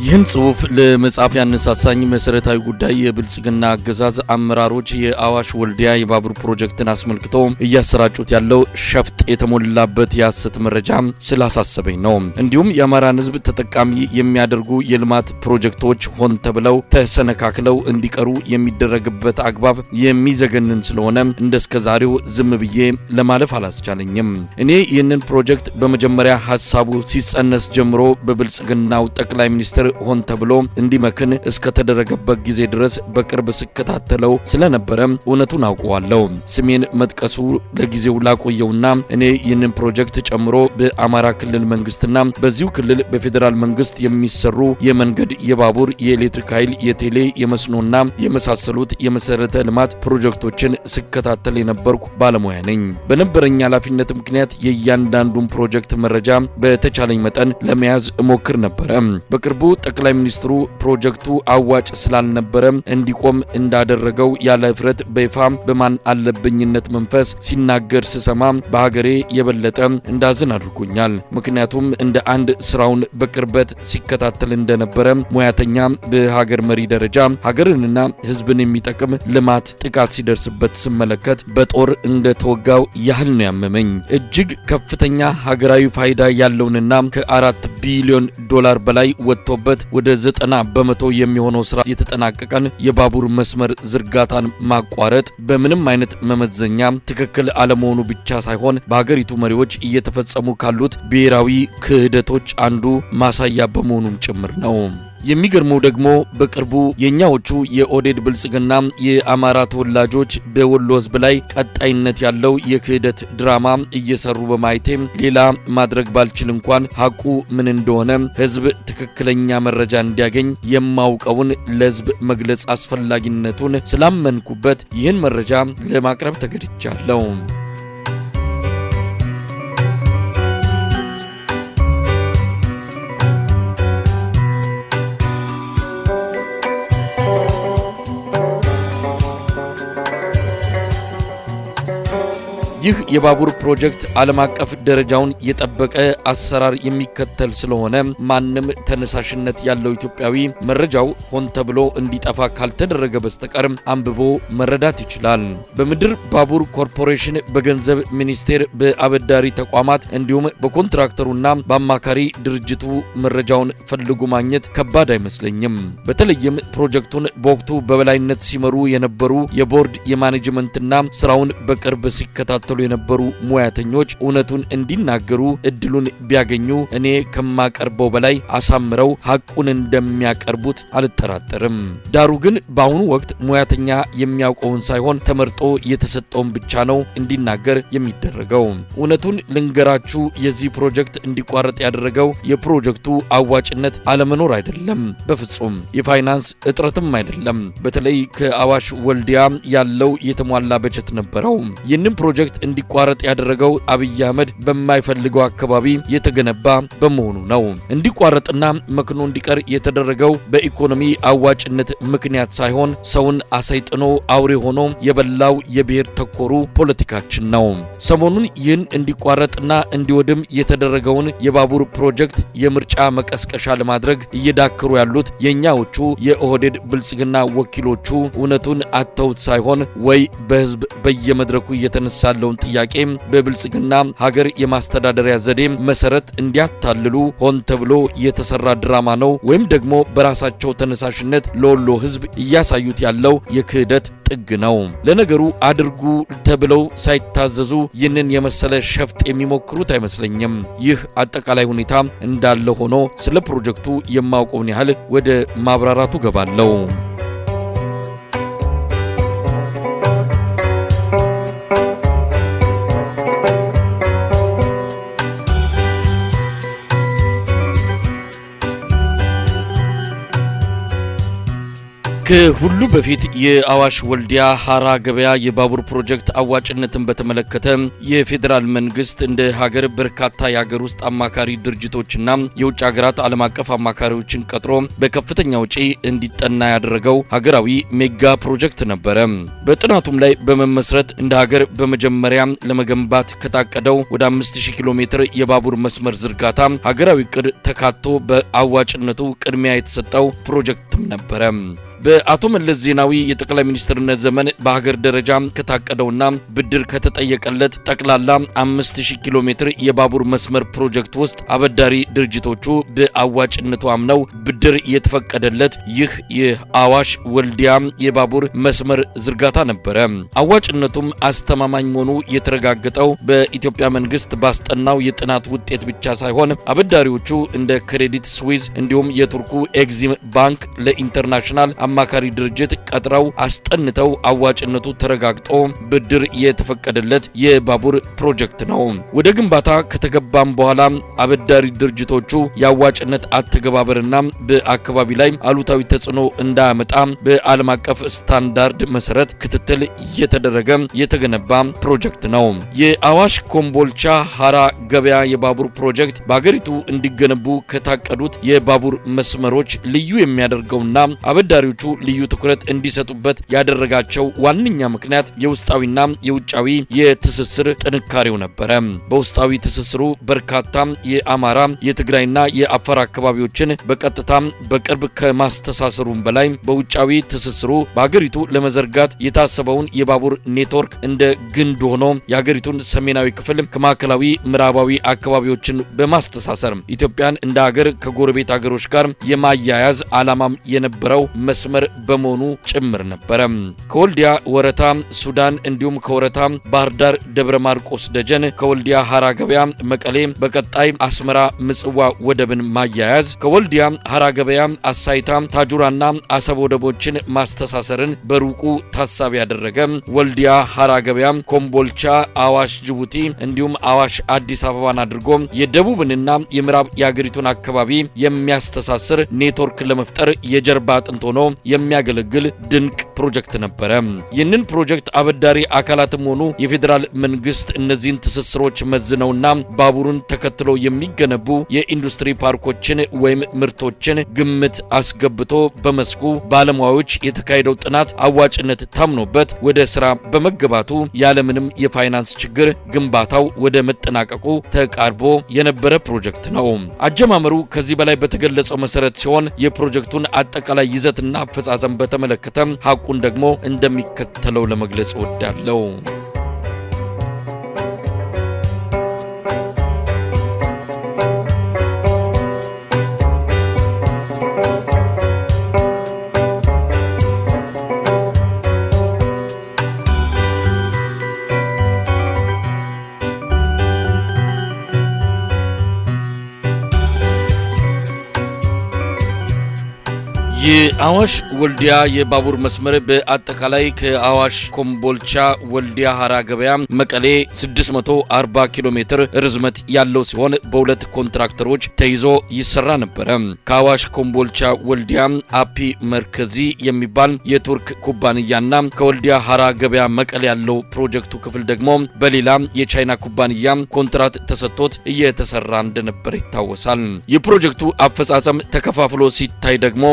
ይህን ጽሑፍ ለመጻፍ ያነሳሳኝ መሰረታዊ ጉዳይ የብልጽግና አገዛዝ አመራሮች የአዋሽ ወልዲያ የባቡር ፕሮጀክትን አስመልክቶ እያሰራጩት ያለው ሸፍጥ የተሞላበት የሐሰት መረጃ ስላሳሰበኝ ነው። እንዲሁም የአማራን ሕዝብ ተጠቃሚ የሚያደርጉ የልማት ፕሮጀክቶች ሆን ተብለው ተሰነካክለው እንዲቀሩ የሚደረግበት አግባብ የሚዘገንን ስለሆነ እንደስከዛሬው ዝም ብዬ ለማለፍ አላስቻለኝም። እኔ ይህንን ፕሮጀክት በመጀመሪያ ሐሳቡ ሲጸነስ ጀምሮ በብልጽግናው ጠቅላይ ሚኒስትር ሆን ተብሎ እንዲመክን እስከተደረገበት ጊዜ ድረስ በቅርብ ስከታተለው ስለነበረ እውነቱን አውቀዋለሁ። ስሜን መጥቀሱ ለጊዜው ላቆየውና እኔ ይህንን ፕሮጀክት ጨምሮ በአማራ ክልል መንግስትና በዚሁ ክልል በፌዴራል መንግስት የሚሰሩ የመንገድ፣ የባቡር፣ የኤሌክትሪክ ኃይል፣ የቴሌ፣ የመስኖና የመሳሰሉት የመሰረተ ልማት ፕሮጀክቶችን ስከታተል የነበርኩ ባለሙያ ነኝ። በነበረኝ ኃላፊነት ምክንያት የእያንዳንዱን ፕሮጀክት መረጃ በተቻለኝ መጠን ለመያዝ እሞክር ነበር። በቅርቡ ጠቅላይ ሚኒስትሩ ፕሮጀክቱ አዋጭ ስላልነበረ እንዲቆም እንዳደረገው ያለ ፍረት በይፋ በማን አለብኝነት መንፈስ ሲናገር ስሰማ በሀገሬ የበለጠ እንዳዝን አድርጎኛል። ምክንያቱም እንደ አንድ ስራውን በቅርበት ሲከታተል እንደነበረ ሙያተኛ በሀገር መሪ ደረጃ ሀገርንና ሕዝብን የሚጠቅም ልማት ጥቃት ሲደርስበት ስመለከት በጦር እንደተወጋው ያህል ነው ያመመኝ። እጅግ ከፍተኛ ሀገራዊ ፋይዳ ያለውንና ከ4 ቢሊዮን ዶላር በላይ ወጥቶበት ወደ 90% የሚሆነው ስራ የተጠናቀቀን የባቡር መስመር ዝርጋታን ማቋረጥ በምንም አይነት መመዘኛ ትክክል አለመሆኑ ብቻ ሳይሆን በሀገሪቱ መሪዎች እየተፈጸሙ ካሉት ብሔራዊ ክህደቶች አንዱ ማሳያ በመሆኑም ጭምር ነው። የሚገርመው ደግሞ በቅርቡ የኛዎቹ የኦዴድ ብልጽግና የአማራ ተወላጆች በወሎ ህዝብ ላይ ቀጣይነት ያለው የክህደት ድራማ እየሰሩ በማየቴ ሌላ ማድረግ ባልችል እንኳን ሐቁ ምን እንደሆነ ህዝብ ትክክለኛ መረጃ እንዲያገኝ የማውቀውን ለህዝብ መግለጽ አስፈላጊነቱን ስላመንኩበት ይህን መረጃ ለማቅረብ ተገድጃለሁ። ይህ የባቡር ፕሮጀክት ዓለም አቀፍ ደረጃውን የጠበቀ አሰራር የሚከተል ስለሆነ ማንም ተነሳሽነት ያለው ኢትዮጵያዊ መረጃው ሆን ተብሎ እንዲጠፋ ካልተደረገ በስተቀር አንብቦ መረዳት ይችላል። በምድር ባቡር ኮርፖሬሽን፣ በገንዘብ ሚኒስቴር፣ በአበዳሪ ተቋማት እንዲሁም በኮንትራክተሩና በአማካሪ ድርጅቱ መረጃውን ፈልጉ ማግኘት ከባድ አይመስለኝም። በተለይም ፕሮጀክቱን በወቅቱ በበላይነት ሲመሩ የነበሩ የቦርድ የማኔጅመንትና ስራውን በቅርብ ሲከታተሉ የነበሩ ሙያተኞች እውነቱን እንዲናገሩ እድሉን ቢያገኙ እኔ ከማቀርበው በላይ አሳምረው ሐቁን እንደሚያቀርቡት አልጠራጠርም። ዳሩ ግን በአሁኑ ወቅት ሙያተኛ የሚያውቀውን ሳይሆን ተመርጦ የተሰጠውን ብቻ ነው እንዲናገር የሚደረገው። እውነቱን ልንገራችሁ፣ የዚህ ፕሮጀክት እንዲቋረጥ ያደረገው የፕሮጀክቱ አዋጭነት አለመኖር አይደለም፣ በፍጹም የፋይናንስ እጥረትም አይደለም። በተለይ ከአዋሽ ወልዲያ ያለው የተሟላ በጀት ነበረው። ይህንን ፕሮጀክት እንዲቋረጥ ያደረገው አብይ አህመድ በማይፈልገው አካባቢ የተገነባ በመሆኑ ነው። እንዲቋረጥና መክኖ እንዲቀር የተደረገው በኢኮኖሚ አዋጭነት ምክንያት ሳይሆን ሰውን አሰይጥኖ አውሬ ሆኖ የበላው የብሔር ተኮሩ ፖለቲካችን ነው። ሰሞኑን ይህን እንዲቋረጥና እንዲወድም የተደረገውን የባቡር ፕሮጀክት የምርጫ መቀስቀሻ ለማድረግ እየዳከሩ ያሉት የኛዎቹ የኦህዴድ ብልጽግና ወኪሎቹ እውነቱን አተውት ሳይሆን ወይ በህዝብ በየመድረኩ የተነሳለውን ጥያቄ በብልጽግና ሀገር የማስተዳደሪያ ዘዴ መሰረት እንዲያታልሉ ሆን ተብሎ የተሰራ ድራማ ነው፣ ወይም ደግሞ በራሳቸው ተነሳሽነት ለወሎ ህዝብ እያሳዩት ያለው የክህደት ጥግ ነው። ለነገሩ አድርጉ ተብለው ሳይታዘዙ ይህንን የመሰለ ሸፍጥ የሚሞክሩት አይመስለኝም። ይህ አጠቃላይ ሁኔታ እንዳለ ሆኖ ስለ ፕሮጀክቱ የማውቀውን ያህል ወደ ማብራራቱ ገባለሁ። ከሁሉ በፊት የአዋሽ ወልዲያ ሐራ ገበያ የባቡር ፕሮጀክት አዋጭነትን በተመለከተ የፌደራል መንግስት እንደ ሀገር በርካታ የሀገር ውስጥ አማካሪ ድርጅቶችና የውጭ ሀገራት ዓለም አቀፍ አማካሪዎችን ቀጥሮ በከፍተኛ ወጪ እንዲጠና ያደረገው ሀገራዊ ሜጋ ፕሮጀክት ነበረ። በጥናቱም ላይ በመመስረት እንደ ሀገር በመጀመሪያ ለመገንባት ከታቀደው ወደ 5000 ኪሎ ሜትር የባቡር መስመር ዝርጋታ ሀገራዊ ዕቅድ ተካቶ በአዋጭነቱ ቅድሚያ የተሰጠው ፕሮጀክትም ነበረ። በአቶ መለስ ዜናዊ የጠቅላይ ሚኒስትርነት ዘመን በሀገር ደረጃ ከታቀደውና ብድር ከተጠየቀለት ጠቅላላ 5000 ኪሎ ሜትር የባቡር መስመር ፕሮጀክት ውስጥ አበዳሪ ድርጅቶቹ በአዋጭነቱ አምነው ብድር የተፈቀደለት ይህ የአዋሽ ወልዲያ የባቡር መስመር ዝርጋታ ነበረ። አዋጭነቱም አስተማማኝ መሆኑ የተረጋገጠው በኢትዮጵያ መንግስት ባስጠናው የጥናት ውጤት ብቻ ሳይሆን አበዳሪዎቹ እንደ ክሬዲት ስዊዝ እንዲሁም የቱርኩ ኤግዚም ባንክ ለኢንተርናሽናል አማካሪ ድርጅት ቀጥረው አስጠንተው አዋጭነቱ ተረጋግጦ ብድር የተፈቀደለት የባቡር ፕሮጀክት ነው። ወደ ግንባታ ከተገባም በኋላ አበዳሪ ድርጅቶቹ የአዋጭነት አተገባበርና በአካባቢ ላይ አሉታዊ ተጽዕኖ እንዳያመጣ በዓለም አቀፍ ስታንዳርድ መሰረት ክትትል እየተደረገ የተገነባ ፕሮጀክት ነው። የአዋሽ ኮምቦልቻ ሐራ ገበያ የባቡር ፕሮጀክት በአገሪቱ እንዲገነቡ ከታቀዱት የባቡር መስመሮች ልዩ የሚያደርገውና አበዳሪዎቹ ልዩ ትኩረት እንዲሰጡበት ያደረጋቸው ዋነኛ ምክንያት የውስጣዊና የውጫዊ የትስስር ጥንካሬው ነበረ። በውስጣዊ ትስስሩ በርካታ የአማራ የትግራይና የአፋር አካባቢዎችን በቀጥታ በቅርብ ከማስተሳሰሩም በላይ በውጫዊ ትስስሩ በአገሪቱ ለመዘርጋት የታሰበውን የባቡር ኔትወርክ እንደ ግንድ ሆኖ የአገሪቱን ሰሜናዊ ክፍል ከማዕከላዊ ምዕራባዊ አካባቢዎችን በማስተሳሰር ኢትዮጵያን እንደ ሀገር ከጎረቤት ሀገሮች ጋር የማያያዝ ዓላማም የነበረው መስመር በመሆኑ ጭምር ነበረ። ከወልዲያ ወረታ ሱዳን እንዲሁም ከወረታ ባህር ዳር ደብረ ማርቆስ ደጀን ከወልዲያ ሐራ ገበያ መቀሌ በቀጣይ አስመራ ምጽዋ ወደብን ማያያዝ ከወልዲያ ሐራ ገበያ አሳይታ ታጁራና አሰብ ወደቦችን ማስተሳሰርን በሩቁ ታሳቢ ያደረገ ወልዲያ ሐራ ገበያ ኮምቦልቻ አዋሽ ጅቡቲ እንዲሁም አዋሽ አዲስ አበባን አድርጎ የደቡብንና የምዕራብ የአገሪቱን አካባቢ የሚያስተሳስር ኔትወርክ ለመፍጠር የጀርባ አጥንት ሆኖ የሚያገለግል ድንቅ ፕሮጀክት ነበረ። ይህንን ፕሮጀክት አበዳሪ አካላትም ሆኑ የፌደራል መንግስት እነዚህን ትስስሮች መዝነውና ባቡሩን ተከትሎ የሚገነቡ የኢንዱስትሪ ፓርኮችን ወይም ምርቶችን ግምት አስገብቶ በመስኩ ባለሙያዎች የተካሄደው ጥናት አዋጭነት ታምኖበት ወደ ስራ በመገባቱ ያለምንም የፋይናንስ ችግር ግንባታው ወደ መጠናቀቁ ተቃርቦ የነበረ ፕሮጀክት ነው። አጀማመሩ ከዚህ በላይ በተገለጸው መሰረት ሲሆን የፕሮጀክቱን አጠቃላይ ይዘትና አፈጻጸም በተመለከተ ሐቁን ደግሞ እንደሚከተለው ለመግለጽ እወዳለሁ። የአዋሽ ወልዲያ የባቡር መስመር በአጠቃላይ ከአዋሽ ኮምቦልቻ ወልዲያ ሐራ ገበያ መቀሌ 640 ኪሎ ሜትር ርዝመት ያለው ሲሆን በሁለት ኮንትራክተሮች ተይዞ ይሰራ ነበረ። ከአዋሽ ኮምቦልቻ ወልዲያ አፒ መርከዚ የሚባል የቱርክ ኩባንያና ከወልዲያ ሐራ ገበያ መቀሌ ያለው ፕሮጀክቱ ክፍል ደግሞ በሌላ የቻይና ኩባንያ ኮንትራት ተሰጥቶት እየተሰራ እንደነበር ይታወሳል። የፕሮጀክቱ አፈጻጸም ተከፋፍሎ ሲታይ ደግሞ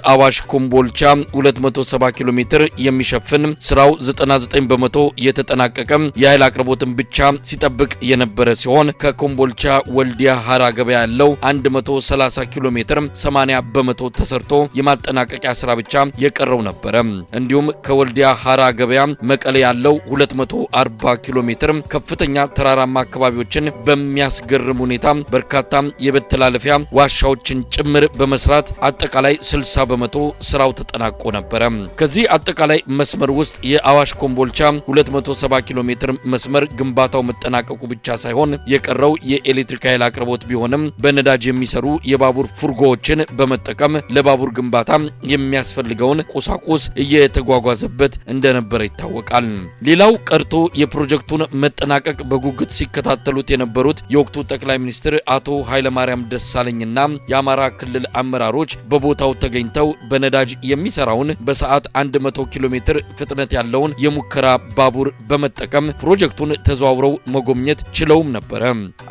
አዋሽ ኮምቦልቻ 270 ኪሎ ሜትር የሚሸፍን ስራው 99 በመቶ የተጠናቀቀ የኃይል አቅርቦትን ብቻ ሲጠብቅ የነበረ ሲሆን ከኮምቦልቻ ወልዲያ ሐራ ገበያ ያለው 130 ኪሎ ሜትር 80 በመቶ ተሰርቶ የማጠናቀቂያ ስራ ብቻ የቀረው ነበረ። እንዲሁም ከወልዲያ ሐራ ገበያ መቀሌ ያለው 240 ኪሎ ሜትር ከፍተኛ ተራራማ አካባቢዎችን በሚያስገርም ሁኔታ በርካታ የመተላለፊያ ዋሻዎችን ጭምር በመስራት አጠቃላይ 60 በመቶ ስራው ተጠናቆ ነበረ። ከዚህ አጠቃላይ መስመር ውስጥ የአዋሽ ኮምቦልቻ 270 ኪሎ ሜትር መስመር ግንባታው መጠናቀቁ ብቻ ሳይሆን የቀረው የኤሌክትሪክ ኃይል አቅርቦት ቢሆንም በነዳጅ የሚሰሩ የባቡር ፉርጎዎችን በመጠቀም ለባቡር ግንባታ የሚያስፈልገውን ቁሳቁስ እየተጓጓዘበት እንደነበረ ይታወቃል። ሌላው ቀርቶ የፕሮጀክቱን መጠናቀቅ በጉጉት ሲከታተሉት የነበሩት የወቅቱ ጠቅላይ ሚኒስትር አቶ ኃይለማርያም ደሳለኝና የአማራ ክልል አመራሮች በቦታው ተገኝተው ገብተው በነዳጅ የሚሰራውን በሰዓት 100 ኪሎ ሜትር ፍጥነት ያለውን የሙከራ ባቡር በመጠቀም ፕሮጀክቱን ተዘዋውረው መጎብኘት ችለውም ነበር።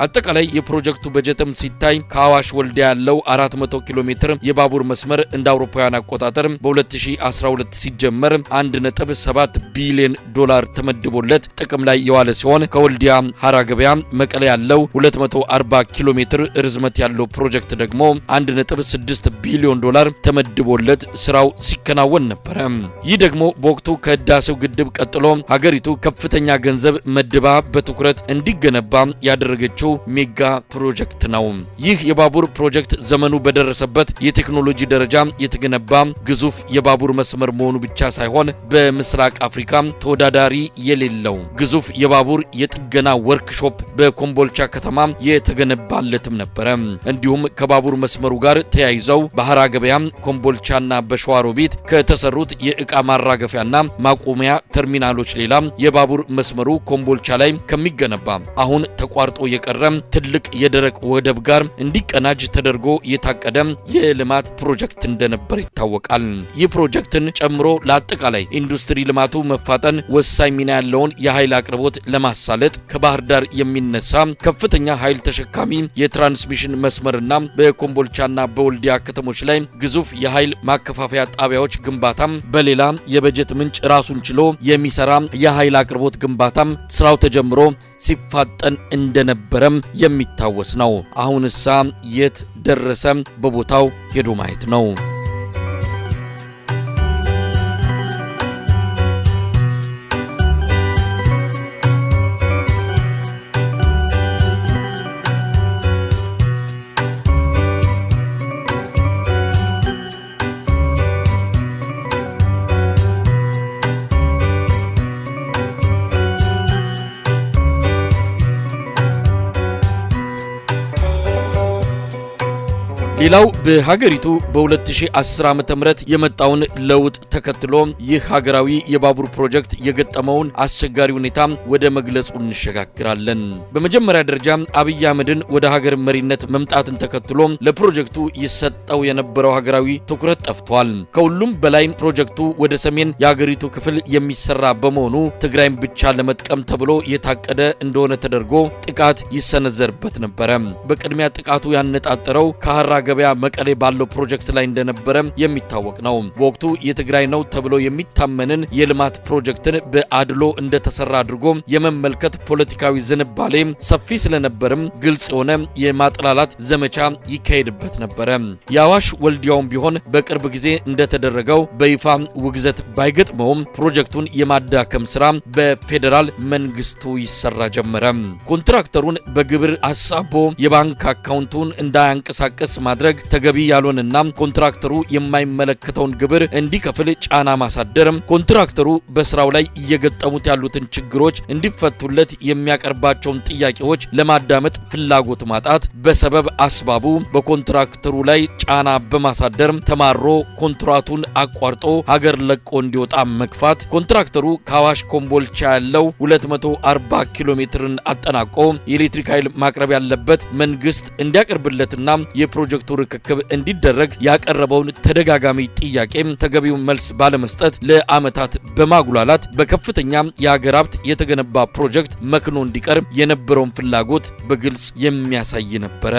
አጠቃላይ የፕሮጀክቱ በጀትም ሲታይ ከአዋሽ ወልዲያ ያለው 400 ኪሎ ሜትር የባቡር መስመር እንደ አውሮፓውያን አቆጣጠር በ2012 ሲጀመር 1.7 ቢሊዮን ዶላር ተመድቦለት ጥቅም ላይ የዋለ ሲሆን ከወልዲያ ሐራ ገበያ መቀሌ ያለው 240 ኪሎ ሜትር ርዝመት ያለው ፕሮጀክት ደግሞ 1.6 ቢሊዮን ዶላር ተመድቦለት ስራው ሲከናወን ነበር። ይህ ደግሞ በወቅቱ ከህዳሴው ግድብ ቀጥሎ ሀገሪቱ ከፍተኛ ገንዘብ መድባ በትኩረት እንዲገነባ ያደረገችው ሜጋ ፕሮጀክት ነው። ይህ የባቡር ፕሮጀክት ዘመኑ በደረሰበት የቴክኖሎጂ ደረጃ የተገነባ ግዙፍ የባቡር መስመር መሆኑ ብቻ ሳይሆን በምስራቅ አፍሪካ ተወዳዳሪ የሌለው ግዙፍ የባቡር የጥገና ወርክሾፕ በኮምቦልቻ ከተማ የተገነባለትም ነበር። እንዲሁም ከባቡር መስመሩ ጋር ተያይዘው በሐራ ገበያ፣ ኮምቦልቻና በሸዋሮቢት ከተሰሩት የዕቃ ማራገፊያና ማቆሚያ ተርሚናሎች ሌላ የባቡር መስመሩ ኮምቦልቻ ላይ ከሚገነባ አሁን ተቋርጦ የቀረ ትልቅ የደረቅ ወደብ ጋር እንዲቀናጅ ተደርጎ የታቀደ የልማት ፕሮጀክት እንደነበር ይታወቃል። ይህ ፕሮጀክትን ጨምሮ ለአጠቃላይ ኢንዱስትሪ ልማቱ መፋጠን ወሳኝ ሚና ያለውን የኃይል አቅርቦት ለማሳለጥ ከባህር ዳር የሚነሳ ከፍተኛ ኃይል ተሸካሚ የትራንስሚሽን መስመርና በኮምቦልቻና በወልዲያ ከተሞች ላይ ግዙፍ የኃይል ማከፋፈያ ጣቢያዎች ግንባታም በሌላ የበጀት ምንጭ ራሱን ችሎ የሚሰራ የኃይል አቅርቦት ግንባታም ስራው ተጀምሮ ሲፋጠን እንደነበረም የሚታወስ ነው። አሁንሳ የት ደረሰ? በቦታው ሄዶ ማየት ነው። ሌላው በሀገሪቱ በ2010 ዓመተ ምህረት የመጣውን ለውጥ ተከትሎ ይህ ሀገራዊ የባቡር ፕሮጀክት የገጠመውን አስቸጋሪ ሁኔታ ወደ መግለጹ እንሸጋግራለን። በመጀመሪያ ደረጃ አብይ አህመድን ወደ ሀገር መሪነት መምጣትን ተከትሎ ለፕሮጀክቱ ይሰጠው የነበረው ሀገራዊ ትኩረት ጠፍቷል። ከሁሉም በላይ ፕሮጀክቱ ወደ ሰሜን የሀገሪቱ ክፍል የሚሰራ በመሆኑ ትግራይን ብቻ ለመጥቀም ተብሎ የታቀደ እንደሆነ ተደርጎ ጥቃት ይሰነዘርበት ነበር። በቅድሚያ ጥቃቱ ያነጣጠረው ከሐራ ገበያ መቀሌ ባለው ፕሮጀክት ላይ እንደነበረ የሚታወቅ ነው። በወቅቱ የትግራይ ነው ተብሎ የሚታመንን የልማት ፕሮጀክትን በአድሎ እንደተሰራ አድርጎ የመመልከት ፖለቲካዊ ዝንባሌ ሰፊ ስለነበርም ግልጽ የሆነ የማጥላላት ዘመቻ ይካሄድበት ነበር። የአዋሽ ወልዲያውም ቢሆን በቅርብ ጊዜ እንደተደረገው በይፋ ውግዘት ባይገጥመውም ፕሮጀክቱን የማዳከም ስራ በፌዴራል መንግስቱ ይሰራ ጀመረ። ኮንትራክተሩን በግብር አሳቦ የባንክ አካውንቱን እንዳያንቀሳቀስ ማድረግ ተገቢ ያልሆነና ኮንትራክተሩ የማይመለከተውን ግብር እንዲከፍል ጫና ማሳደር፣ ኮንትራክተሩ በስራው ላይ እየገጠሙት ያሉትን ችግሮች እንዲፈቱለት የሚያቀርባቸውን ጥያቄዎች ለማዳመጥ ፍላጎት ማጣት፣ በሰበብ አስባቡ በኮንትራክተሩ ላይ ጫና በማሳደር ተማሮ ኮንትራቱን አቋርጦ ሀገር ለቆ እንዲወጣ መግፋት፣ ኮንትራክተሩ ከአዋሽ ኮምቦልቻ ያለው 240 ኪሎ ሜትርን አጠናቆ የኤሌክትሪክ ኃይል ማቅረብ ያለበት መንግስት እንዲያቀርብለትና የፕሮጀክቱ ርክክብ እንዲደረግ ያቀረበውን ተደጋጋሚ ጥያቄ ተገቢውን መልስ ባለመስጠት ለዓመታት በማጉላላት በከፍተኛ የሀገር ሀብት የተገነባ ፕሮጀክት መክኖ እንዲቀር የነበረውን ፍላጎት በግልጽ የሚያሳይ ነበር።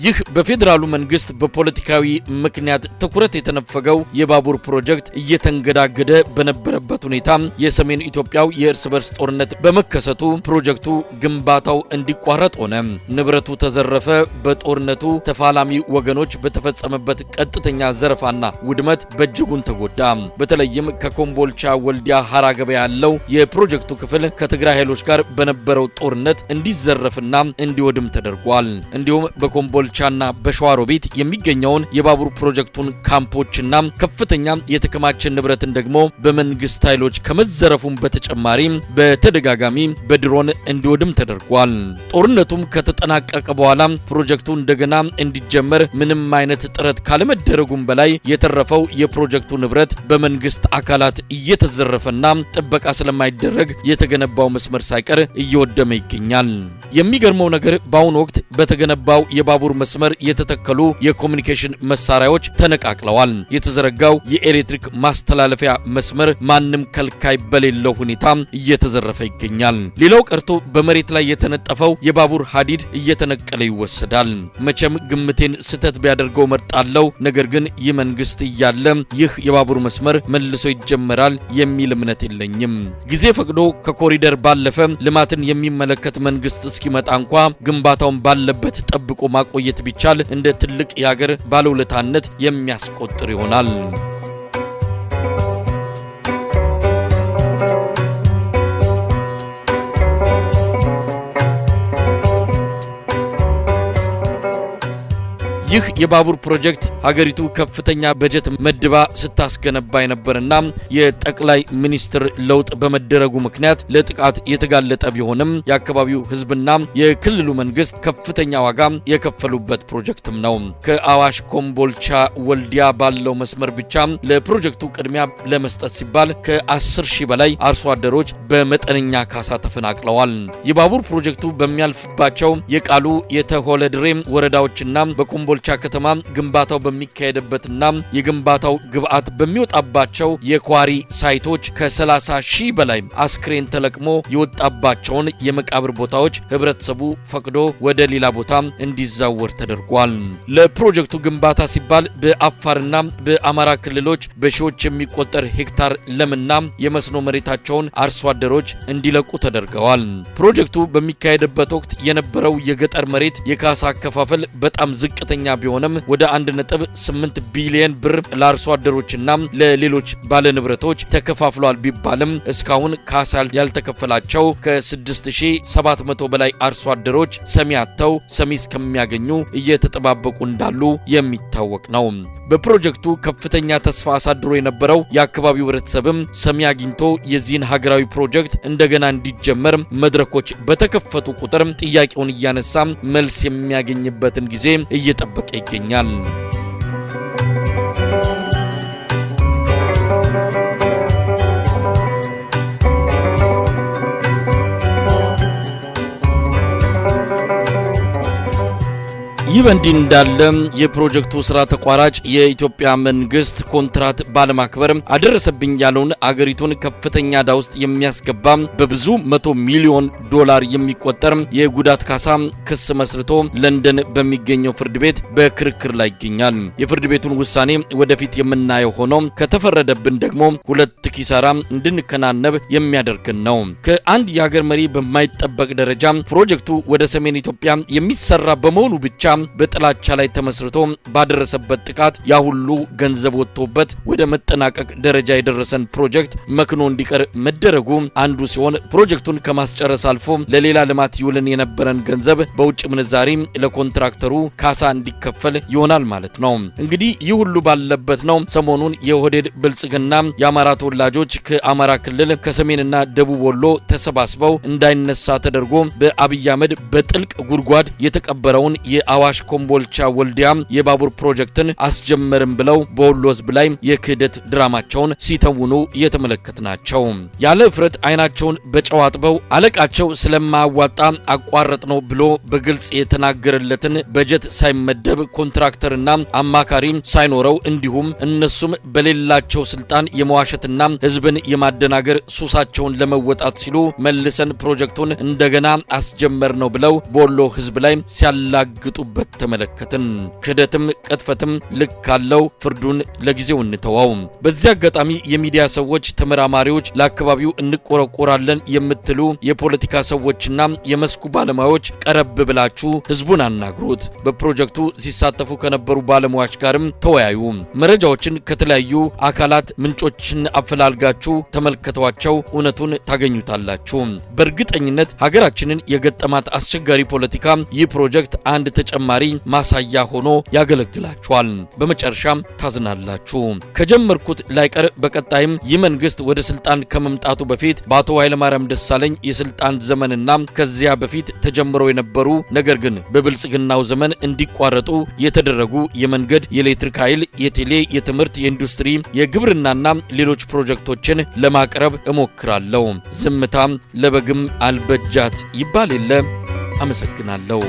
ይህ በፌዴራሉ መንግስት በፖለቲካዊ ምክንያት ትኩረት የተነፈገው የባቡር ፕሮጀክት እየተንገዳገደ በነበረበት ሁኔታ የሰሜን ኢትዮጵያው የእርስ በርስ ጦርነት በመከሰቱ ፕሮጀክቱ ግንባታው እንዲቋረጥ ሆነ። ንብረቱ ተዘረፈ። በጦርነቱ ተፋላሚ ወገኖች በተፈጸመበት ቀጥተኛ ዘረፋና ውድመት በእጅጉን ተጎዳ። በተለይም ከኮምቦልቻ ወልዲያ ሐራ ገበያ ያለው የፕሮጀክቱ ክፍል ከትግራይ ኃይሎች ጋር በነበረው ጦርነት እንዲዘረፍና እንዲወድም ተደርጓል። እንዲሁም በኮምቦልቻና በሸዋሮቢት የሚገኘውን የባቡር ፕሮጀክቱን ካምፖችና ከፍተኛ የተከማቸ ንብረትን ደግሞ በመንግስት ኃይሎች ከመዘረፉም በተጨማሪ በተደጋጋሚ በድሮን እንዲወድም ተደርጓል። ጦርነቱም ከተጠናቀቀ በኋላ ፕሮጀክቱ እንደገና እንዲጀመር ምንም አይነት ጥረት ካለመደረጉም በላይ የተረፈው የፕሮጀክቱ ንብረት በመንግስት አካላት እየተዘረፈና ጥበቃ ስለማይደረግ የተገነባው መስመር ሳይቀር እየወደመ ይገኛል። የሚገርመው ነገር በአሁኑ ወቅት በተገነባው የባቡር መስመር የተተከሉ የኮሙኒኬሽን መሳሪያዎች ተነቃቅለዋል። የተዘረጋው የኤሌክትሪክ ማስተላለፊያ መስመር ማንም ከልካይ በሌለው ሁኔታ እየተዘረፈ ይገኛል። ሌላው ቀርቶ በመሬት ላይ የተነጠፈው የባቡር ሐዲድ እየተነቀለ ይወሰዳል። መቼም ግምቴን ስተት ቢያደርገው መርጣለው። ነገር ግን ይህ መንግስት እያለ ይህ የባቡር መስመር መልሶ ይጀመራል የሚል እምነት የለኝም። ጊዜ ፈቅዶ ከኮሪደር ባለፈ ልማትን የሚመለከት መንግስት እስኪመጣ እንኳ ግንባታውን ባለበት ጠብቆ ማቆየት ቢቻል እንደ ትልቅ የሀገር ባለውለታነት የሚያስቆጥር ይሆናል። ይህ የባቡር ፕሮጀክት ሀገሪቱ ከፍተኛ በጀት መድባ ስታስገነባ የነበረና የጠቅላይ ሚኒስትር ለውጥ በመደረጉ ምክንያት ለጥቃት የተጋለጠ ቢሆንም የአካባቢው ህዝብና የክልሉ መንግስት ከፍተኛ ዋጋ የከፈሉበት ፕሮጀክትም ነው። ከአዋሽ ኮምቦልቻ ወልዲያ ባለው መስመር ብቻ ለፕሮጀክቱ ቅድሚያ ለመስጠት ሲባል ከ10 ሺህ በላይ አርሶ አደሮች በመጠነኛ ካሳ ተፈናቅለዋል። የባቡር ፕሮጀክቱ በሚያልፍባቸው የቃሉ የተሆለድሬ ወረዳዎችና በኮምቦልቻ ከተማ ግንባታው በሚካሄድበትና የግንባታው ግብአት በሚወጣባቸው የኳሪ ሳይቶች ከ30 ሺህ በላይ አስክሬን ተለቅሞ የወጣባቸውን የመቃብር ቦታዎች ህብረተሰቡ ፈቅዶ ወደ ሌላ ቦታ እንዲዛወር ተደርጓል። ለፕሮጀክቱ ግንባታ ሲባል በአፋርና በአማራ ክልሎች በሺዎች የሚቆጠር ሄክታር ለምና የመስኖ መሬታቸውን አርሶ አደሮች እንዲለቁ ተደርገዋል። ፕሮጀክቱ በሚካሄድበት ወቅት የነበረው የገጠር መሬት የካሳ አከፋፈል በጣም ዝቅተኛ ቢሆንም ወደ 1.8 ቢሊዮን ብር ለአርሶ አደሮችና ለሌሎች ባለንብረቶች ተከፋፍሏል ቢባልም እስካሁን ካሳ ያልተከፈላቸው ከ6700 በላይ አርሶ አደሮች ሰሚ አጥተው ሰሚ እስከሚያገኙ እየተጠባበቁ እንዳሉ የሚታወቅ ነው። በፕሮጀክቱ ከፍተኛ ተስፋ አሳድሮ የነበረው የአካባቢው ህብረተሰብም ሰሚ አግኝቶ የዚህን ሀገራዊ ፕሮጀክት እንደገና እንዲጀመር መድረኮች በተከፈቱ ቁጥር ጥያቄውን እያነሳ መልስ የሚያገኝበትን ጊዜ እየጠበቀ ይገኛል። ይህ በእንዲህ እንዳለ የፕሮጀክቱ ስራ ተቋራጭ የኢትዮጵያ መንግስት ኮንትራት ባለማክበር አደረሰብኝ ያለውን አገሪቱን ከፍተኛ ዕዳ ውስጥ የሚያስገባ በብዙ 100 ሚሊዮን ዶላር የሚቆጠር የጉዳት ካሳ ክስ መስርቶ ለንደን በሚገኘው ፍርድ ቤት በክርክር ላይ ይገኛል። የፍርድ ቤቱን ውሳኔ ወደፊት የምናየው ሆኖ ከተፈረደብን ደግሞ ሁለት ኪሳራ እንድንከናነብ የሚያደርግን ነው። ከአንድ የሀገር መሪ በማይጠበቅ ደረጃ ፕሮጀክቱ ወደ ሰሜን ኢትዮጵያ የሚሰራ በመሆኑ ብቻ በጥላቻ ላይ ተመስርቶ ባደረሰበት ጥቃት ያ ሁሉ ገንዘብ ወጥቶበት ወደ መጠናቀቅ ደረጃ የደረሰን ፕሮጀክት መክኖ እንዲቀር መደረጉ አንዱ ሲሆን ፕሮጀክቱን ከማስጨረስ አልፎ ለሌላ ልማት ይውልን የነበረን ገንዘብ በውጭ ምንዛሪ ለኮንትራክተሩ ካሳ እንዲከፈል ይሆናል ማለት ነው። እንግዲህ ይህ ሁሉ ባለበት ነው ሰሞኑን የኦህዴድ ብልጽግና የአማራ ተወላጆች ከአማራ ክልል ከሰሜንና ደቡብ ወሎ ተሰባስበው እንዳይነሳ ተደርጎ በአብይ አህመድ በጥልቅ ጉድጓድ የተቀበረውን የአዋሽ ኮምቦልቻ ወልዲያ የባቡር ፕሮጀክትን አስጀመርም ብለው በወሎ ህዝብ ላይ የክህደት ድራማቸውን ሲተውኑ የተመለከትናቸው ያለ ፍረት አይናቸውን በጨው አጥበው አለቃቸው ስለማያዋጣ አቋረጥ ነው ብሎ በግልጽ የተናገረለትን በጀት ሳይመደብ ኮንትራክተርና አማካሪ ሳይኖረው እንዲሁም እነሱም በሌላቸው ስልጣን የመዋሸትና ህዝብን የማደናገር ሱሳቸውን ለመወጣት ሲሉ መልሰን ፕሮጀክቱን እንደገና አስጀመር ነው ብለው በወሎ ህዝብ ላይ ሲያላግጡበት ተመለከትን። ክህደትም ቅጥፈትም ልክ ካለው ፍርዱን ለጊዜው እንተዋው። በዚህ አጋጣሚ የሚዲያ ሰዎች፣ ተመራማሪዎች፣ ለአካባቢው እንቆረቆራለን የምትሉ የፖለቲካ ሰዎችና የመስኩ ባለሙያዎች ቀረብ ብላችሁ ህዝቡን አናግሩት። በፕሮጀክቱ ሲሳተፉ ከነበሩ ባለሙያዎች ጋርም ተወያዩ። መረጃዎችን ከተለያዩ አካላት ምንጮችን አፈላልጋችሁ ተመልከቷቸው። እውነቱን ታገኙታላችሁ። በእርግጠኝነት ሀገራችንን የገጠማት አስቸጋሪ ፖለቲካ ይህ ፕሮጀክት አንድ ተጨማሪ ጭማሪ ማሳያ ሆኖ ያገለግላችኋል። በመጨረሻም ታዝናላችሁ። ከጀመርኩት ላይቀር በቀጣይም ይህ መንግስት ወደ ስልጣን ከመምጣቱ በፊት በአቶ ኃይለማርያም ደሳለኝ የስልጣን ዘመንና ከዚያ በፊት ተጀምረው የነበሩ ነገር ግን በብልጽግናው ዘመን እንዲቋረጡ የተደረጉ የመንገድ፣ የኤሌክትሪክ ኃይል፣ የቴሌ፣ የትምህርት፣ የኢንዱስትሪ፣ የግብርናና ሌሎች ፕሮጀክቶችን ለማቅረብ እሞክራለሁ። ዝምታ ለበግም አልበጃት ይባል የለ። አመሰግናለሁ።